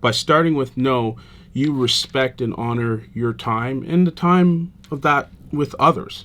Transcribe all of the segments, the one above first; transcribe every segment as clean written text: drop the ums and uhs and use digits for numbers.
by starting with no, you respect and honor your time and the time of that with others.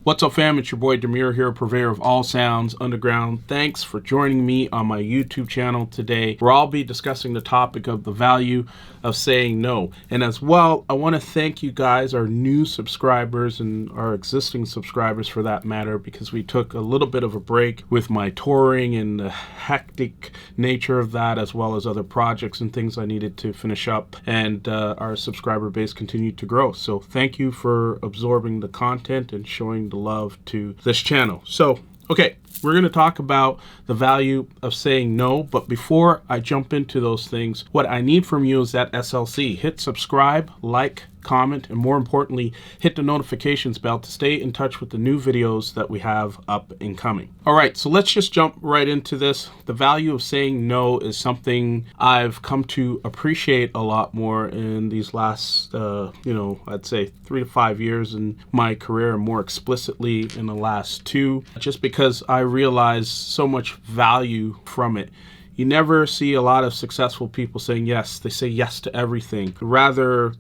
What's up, fam? It's your boy Demuir here, purveyor of all sounds underground. Thanks for joining me on my YouTube channel today, where I'll be discussing the topic of the value of saying no. And as well, I want to thank you guys, our new subscribers and our existing subscribers for that matter, because we took a little bit of a break with my touring and the hectic nature of that, as well as other projects and things I needed to finish up. And our subscriber base continued to grow. So thank you for absorbing the content and showing the love to this channel. So, okay, we're going to talk about the value of saying no, but before I jump into those things, what I need from you is that SLC. Hit subscribe, like, comment, and more importantly, hit the notifications bell to stay in touch with the new videos that we have up and coming. All right, so let's just jump right into this. The value of saying no is something I've come to appreciate a lot more in these last, I'd say 3 to 5 years in my career, and more explicitly in the last 2, just because I realize so much value from it. You never see a lot of successful people saying yes. They say yes to everything. Rather,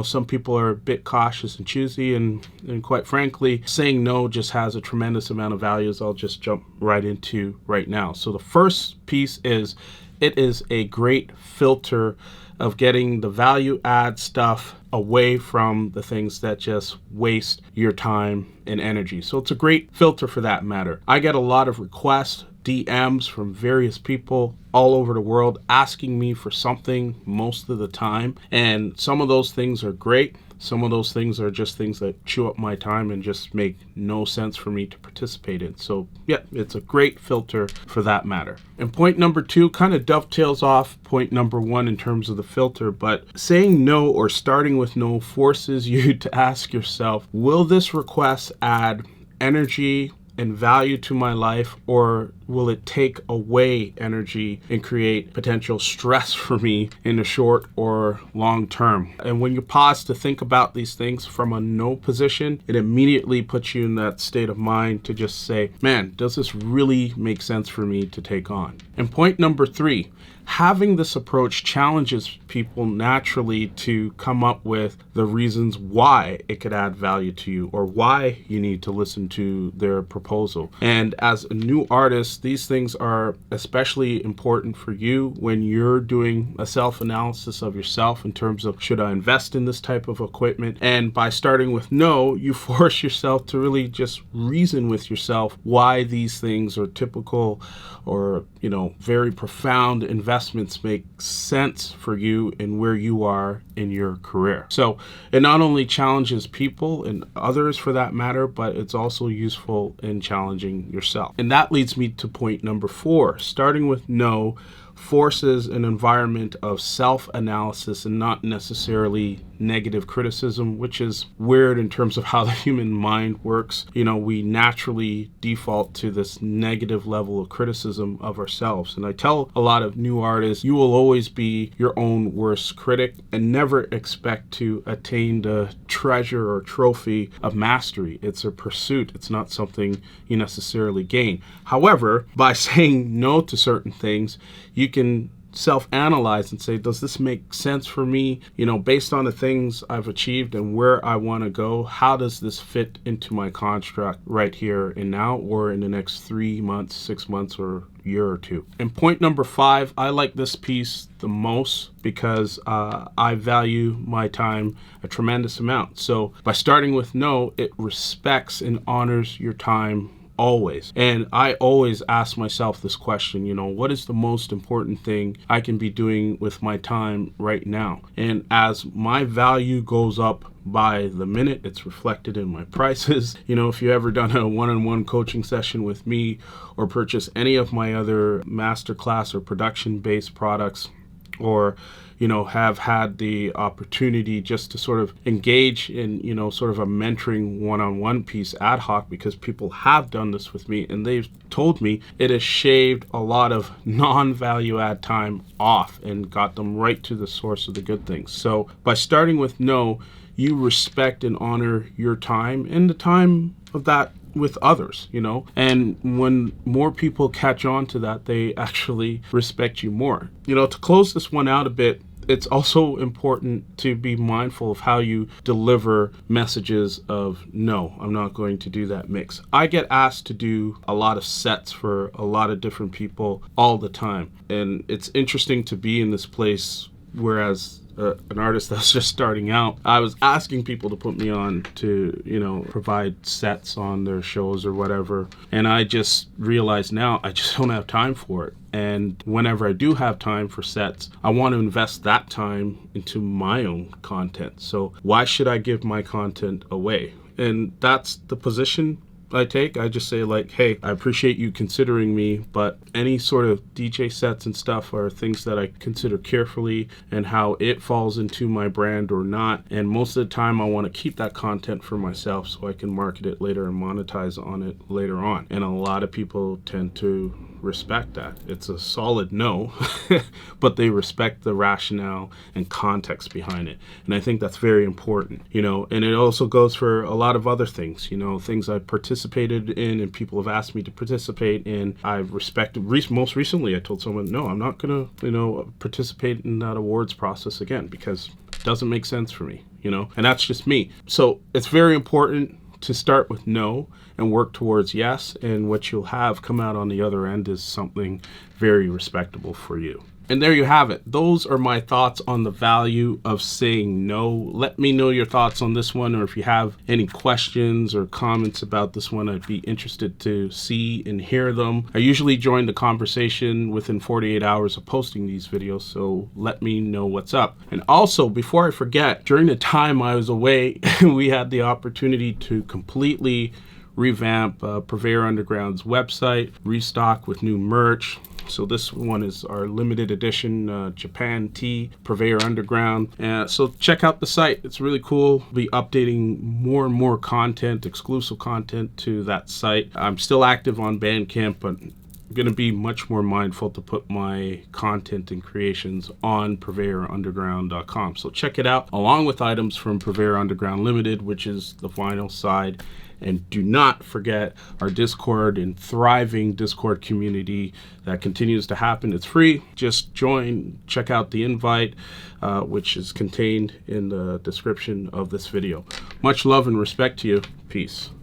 some people are a bit cautious and choosy, and quite frankly, saying no just has a tremendous amount of value, as I'll just jump right into right now. So the first piece is, it is a great filter of getting the value add stuff away from the things that just waste your time and energy. So it's a great filter for that matter. I get a lot of requests, DMs from various people all over the world asking me for something most of the time. And some of those things are great. Some of those things are just things that chew up my time and just make no sense for me to participate in. So yeah, it's a great filter for that matter. And point number 2 kind of dovetails off point number 1 in terms of the filter, but saying no or starting with no forces you to ask yourself, will this request add energy and value to my life, or will it take away energy and create potential stress for me in the short or long term? And when you pause to think about these things from a no position, it immediately puts you in that state of mind to just say, man, does this really make sense for me to take on? And point number 3, having this approach challenges people naturally to come up with the reasons why it could add value to you, or why you need to listen to their proposal. And as a new artist, these things are especially important for you when you're doing a self-analysis of yourself in terms of, should I invest in this type of equipment? And by starting with no, you force yourself to really just reason with yourself why these things are typical or, very profound investments make sense for you and where you are in your career. So it not only challenges people and others for that matter, but it's also useful in challenging yourself. And that leads me to point number 4. Starting with no forces an environment of self-analysis and not necessarily negative criticism, which is weird in terms of how the human mind works. We naturally default to this negative level of criticism of ourselves. And I tell a lot of new artists, you will always be your own worst critic, and never expect to attain the treasure or trophy of mastery. It's a pursuit. It's not something you necessarily gain. However, by saying no to certain things, you can self-analyze and say, does this make sense for me? Based on the things I've achieved and where I want to go, how does this fit into my construct right here and now, or in the next 3 months, 6 months, or year or 2? And point number 5, I like this piece the most because I value my time a tremendous amount. So by starting with no, it respects and honors your time always. And I always ask myself this question, what is the most important thing I can be doing with my time right now? And as my value goes up by the minute, it's reflected in my prices. If you ever done a one-on-one coaching session with me or purchase any of my other masterclass or production-based products, or have had the opportunity just to sort of engage in, sort of a mentoring one-on-one piece ad hoc, because people have done this with me and they've told me it has shaved a lot of non-value add time off and got them right to the source of the good things. So by starting with no, you respect and honor your time and the time of that with others, and when more people catch on to that, they actually respect you more. To close this one out a bit, it's also important to be mindful of how you deliver messages of no, I'm not going to do that mix. I get asked to do a lot of sets for a lot of different people all the time, and it's interesting to be in this place, whereas an artist that's just starting out, I was asking people to put me on to, provide sets on their shows or whatever. And I just realized now I just don't have time for it. And whenever I do have time for sets, I want to invest that time into my own content. So why should I give my content away? And that's the position I take. I just say, like, hey, I appreciate you considering me, but any sort of DJ sets and stuff are things that I consider carefully and how it falls into my brand or not. And most of the time I want to keep that content for myself so I can market it later and monetize on it later on. And a lot of people tend to respect that. It's a solid no, but they respect the rationale and context behind it. And I think that's very important, and it also goes for a lot of other things, things I participated in and people have asked me to participate in. I've respected, most recently I told someone, no, I'm not going to, participate in that awards process again because it doesn't make sense for me, and that's just me. So it's very important to start with no and work towards yes, and what you'll have come out on the other end is something very respectable for you. And there you have it. Those are my thoughts on the value of saying no. Let me know your thoughts on this one, or if you have any questions or comments about this one, I'd be interested to see and hear them. I usually join the conversation within 48 hours of posting these videos, so let me know what's up. And also, before I forget, during the time I was away, we had the opportunity to completely revamp Purveyor Underground's website, restock with new merch. So this one is our limited edition Japan tee, Purveyor Underground. So check out the site. It's really cool. We'll be updating more and more content, exclusive content to that site. I'm still active on Bandcamp, but I'm going to be much more mindful to put my content and creations on purveyorunderground.com. So check it out, along with items from Purveyor Underground Limited, which is the vinyl side. And do not forget our Discord and thriving Discord community that continues to happen. It's free. Just join, check out the invite, which is contained in the description of this video. Much love and respect to you. Peace.